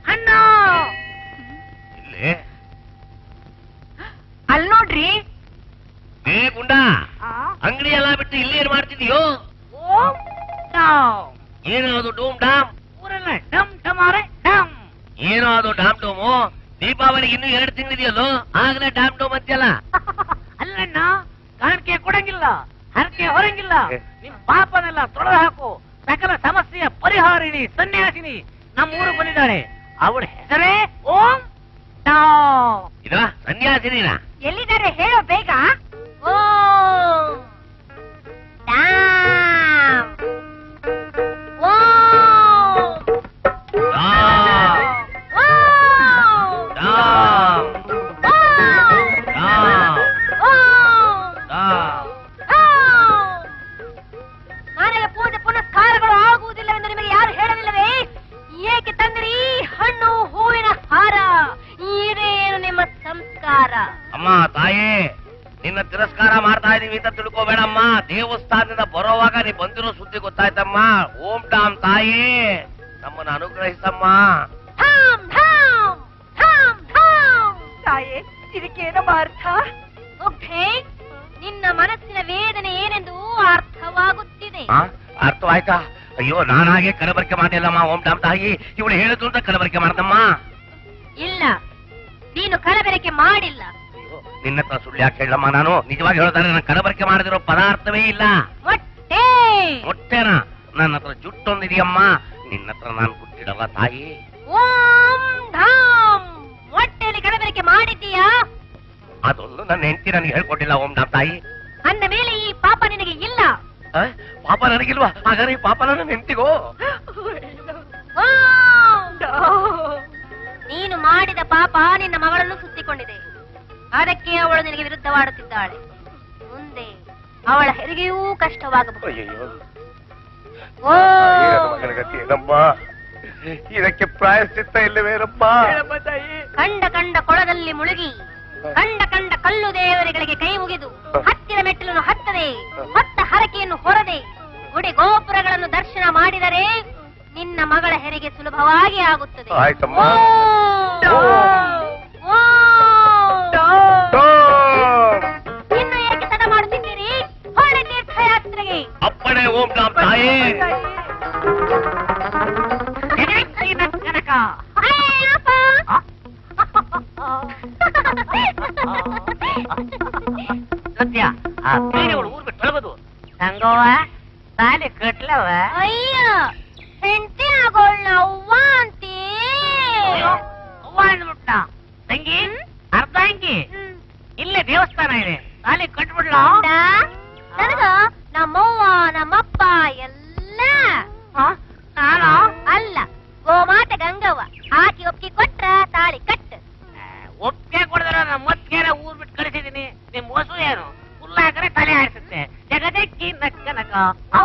ಹಣ್ಣು ಇಲ್ಲಿ ಅಲ್ಲಿ ನೋಡ್ರಿ. ಏ ಗುಂಡ, ಅಂಗಡಿ ಎಲ್ಲ ಬಿಟ್ಟು ಇಲ್ಲಿ ಏನ್ ಮಾಡ್ತಿದೀಯೋ? ಏನೋ ಅದು ಡೂಮ್ ಡಾಮ್? ಊರೆಲ್ಲ ಡಮ್ ಡಮಾರೆ ಡಮ್. ಏನೋ ಅದು ಡಾಮ್ ಡೋಮು? ದೀಪಾವಳಿಗೆ ಇನ್ನೂ 2 ತಿಂಗಳಿದೆಯಲ್ಲೋ, ಆಗ್ಲೇ ಡಾಮ್ ಡೋಮ್ ಅಂತೀಯಲ್ಲ? ಅಲ್ಲಣ್ಣ, ಕಾಣಿಕೆ ಕೊಡಂಗಿಲ್ಲ, ಹರಕೆ ಹೊರಂಗಿಲ್ಲ. ನಿಮ್ ಪಾಪನೆಲ್ಲ ತೊಳೆದು ಹಾಕು. ಸಕಲ ಸಮಸ್ಯೆಯ ಪರಿಹಾರಿಣಿ ಸನ್ಯಾಸಿನಿ ನಮ್ಮ ಊರು ಬಂದಿದ್ದಾಳೆ. ಅವಳ ಹೆಸರೇ ಓಂ ಡಾಮ್. ಇದ ಸನ್ಯಾಸಿನಿನ? ಎಲ್ಲಿದ್ದಾರೆ ಹೇಳೋ ಬೇಗ. ಓಂ ಡಾಮ್ ಓಂ ಡಾಮ್ ಡಾಮ್ ಡಾಮ್ ಡಾಮ್. ನನಗೆ ಪೂಜೆ ಪುನಸ್ಕಾರಗಳು ಆಗುವುದಿಲ್ಲವೆಂದು ನಿಮಗೆ ಯಾರು ಹೇಳಲಿಲ್ಲವೇ? ಏಕೆ ತಂದ್ರಿ ಹಣ್ಣು ಹೂವಿನ ಹಾರ? ಇದೇನು ನಿಮ್ಮ ಸಂಸ್ಕಾರ? ಅಮ್ಮ ತಾಯಿ, ನಿನ್ನ ತಿರಸ್ಕಾರ ಮಾಡ್ತಾ ಇದೀವಿ ಅಂತ ತಿಳ್ಕೋಬೇಡಮ್ಮ. ದೇವಸ್ಥಾನದಿಂದ ಬರೋವಾಗ ನೀ ಬಂದಿರೋ ಸುದ್ದಿ ಗೊತ್ತಾಯ್ತಮ್ಮ. ಓಂ ಡಾಮ್ ತಾಯಿ, ನಮ್ಮನ್ನ ಅನುಗ್ರಹಿಸಮ್ಮ. ತಾಯೇ, ಇದಕ್ಕೇನಮ್ಮ ಅರ್ಥ? ಓಕೆ, ನಿನ್ನ ಮನಸ್ಸಿನ ವೇದನೆ ಏನೆಂದು ಅರ್ಥವಾಗುತ್ತಿದೆ. ಅರ್ಥವಾಯ್ತಾ? ಅಯ್ಯೋ, ನಾನಾಗೆ ಕಲಬರಿಕೆ ಮಾಡಿಲ್ಲಮ್ಮ. ಓಂ ಡಾಮ್ ತಾಯಿ, ಇವಳು ಹೇಳಿದ್ರು ಅಂತ ಕಲಬರಿಕೆ ಮಾಡ್ದಮ್ಮ. ಇಲ್ಲ, ನೀನು ಕಲಬೆರಕೆ ಮಾಡಿಲ್ಲ. ನಿನ್ನ ಹತ್ರ ಸುಳ್ಳು ಯಾಕೆ ಹೇಳಮ್ಮ? ನಾನು ನಿಜವಾಗಿ ಹೇಳ್ತಾರೆ, ನಾನು ಕಲಬರಿಕೆ ಮಾಡದಿರೋ ಪದಾರ್ಥವೇ ಇಲ್ಲ. ಮೊಟ್ಟೆ. ಮೊಟ್ಟೆನಾ? ನನ್ನ ಹತ್ರ ಜುಟ್ಟೊಂದಿದೆಯಮ್ಮ. ನಿನ್ನ ಹತ್ರ ನಾನು ಹುಟ್ಟಿಡಲ್ಲ ತಾಯಿ. ಓಂ ಧಾಮ್. ಮೊಟ್ಟೆಯಲ್ಲಿ ಕಲಬೆರಕೆ ಮಾಡಿದ್ದೀಯಾ? ಅದೊಂದು ನನ್ನ ಹೆಂಡತಿ ನನಗೆ ಹೇಳ್ಕೊಟ್ಟಿಲ್ಲ ಓಂ ಡಾಮ್ ತಾಯಿ. ಅಂದ ಮೇಲೆ ಈ ಪಾಪ ನಿನಗೆ ಇಲ್ಲ. ಪಾಪ ನನಗಿಲ್ವಾ? ಹಾಗಾದ್ರೆ ಈ ಪಾಪ ನನ್ನ ಹೆಂಡತಿಗೋ? ನೀನು ಮಾಡಿದ ಪಾಪ ನಿನ್ನ ಮಗಳನ್ನು ಸುತ್ತಿಕೊಂಡಿದೆ. ಅದಕ್ಕೆ ಅವಳು ನಿನಗೆ ವಿರುದ್ಧವಾಡುತ್ತಿದ್ದಾಳೆ. ಮುಂದೆ ಅವಳ ಹೆರಿಗೆಯೂ ಕಷ್ಟವಾಗಬಹುದು. ಇದಕ್ಕೆ ಪ್ರಾಯಶ್ಚಿತ್ತ ಇಲ್ಲವೇನಮ್ಮ? ಕಂಡ ಕಂಡ ಕೊಳದಲ್ಲಿ ಮುಳುಗಿ ಕಂಡ ಕಂಡ ಕಲ್ಲು ದೇವರುಗಳಿಗೆ ಕೈ ಮುಗಿದು ಹತ್ತಿರ ಮೆಟ್ಟಿಲನ್ನು ಹತ್ತದೆ, ಹೊತ್ತ ಹರಕೆಯನ್ನು ಹೊರದೆ ಗುಡಿ ಗೋಪುರಗಳನ್ನು ದರ್ಶನ ಮಾಡಿದರೆ ನಿನ್ನ ಮಗಳ ಹೆರಿಗೆ ಸುಲಭವಾಗಿ ಆಗುತ್ತದೆ. ಇನ್ನು ಏಕೆ ತಡ ಮಾಡುತ್ತಿದ್ದೀರಿ? ಹೊರಡೆ ತೀರ್ಥಯಾತ್ರೆಗೆ. ಅಪ್ಪಣೆ ಓಂ ಡಾಮ್ ತಾಯಿ. ಸತ್ಯ, ಆ ಬೇರೆಯವಳು ಊರ್ ಬಿಟ್ಟು ತೊಳಗೋದು ಸಂಗವ ತಾಲಿ ಕಟ್ಲವ. ಅಯ್ಯ, ಹೆಂಡತಿ ಆಗೋಳ್ನ ಅವ್ವ ಅಂತೀ. ಅವ್ವ ಅಂದ್ಬಿಟ್ಟ ತಂಗಿ, ಅರ್ಧ ಅಂಗಿ. ಇಲ್ಲೇ ದೇವಸ್ಥಾನ ಇದೆ, ತಾಲಿ ಕಟ್ಬಿಡ್ಲ. ನನಗ ನಮ್ಮವ್ವ ನಮ್ಮಪ್ಪ ಎಲ್ಲ. ನಾನು ಅಲ್ಲ, ಗೋಮಾತೆ ಗಂಗವ್ವ. ಆಕಿ ಒಪ್ಪಿಗೆ ಕೊಟ್ರ ತಾಳಿ ಕಟ್ಟು. ಒಪ್ಪಿಗೆ ಕೊಡಿದ್ರ ನಮ್ಮ ಮತ್ಗೇರ ಊರ್ ಬಿಟ್ಟು ಕಳಿಸಿದೀನಿ. ನಿಮ್ ಹೊಸು ಏನು ಹುಲ್ಲಾಕರೆ ತಲೆ ಆಡಿಸುತ್ತೆ. ಜಗದಕ್ಕಿ ನಕ್ಕನಕ. ಓ